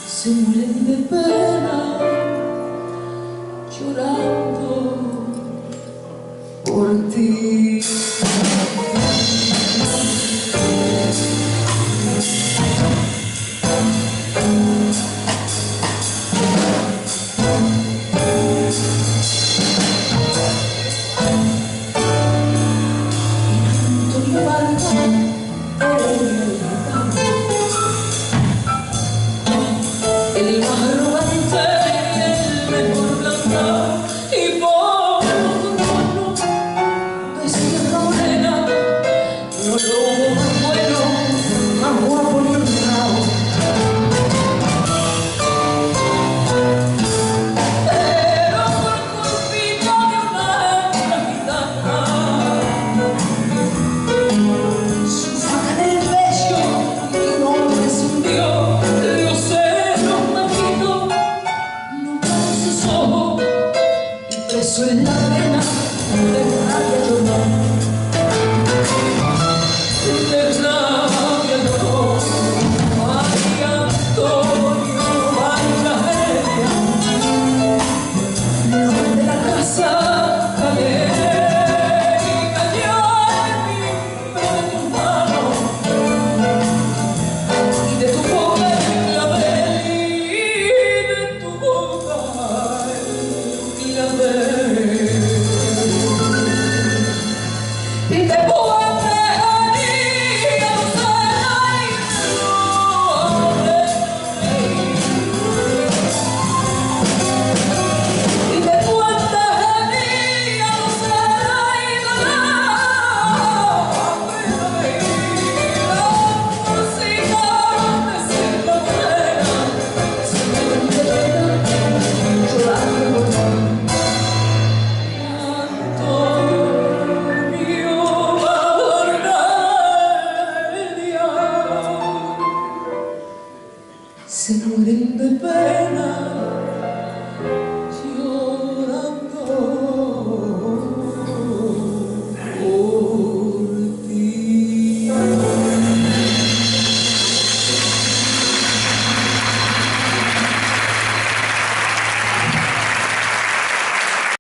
Se mueren de pena llorando por ti. El más arrogante y el mejor blanco, y por no decir morena, no lo hubo más bueno, más guapo ni honrado. Pero por culpita de una hembra gitana, su faja en el pecho y un hombre se hundió. Preso en la arena de rabia lloró, de rabia lloró. María Antonio Valgaeria, no de la casa Calé, y cayó el mimbre de tu mano y de tu boca el clavel, y de tu boca el clavel. Y te puede herir y te puede herir se mueren de pena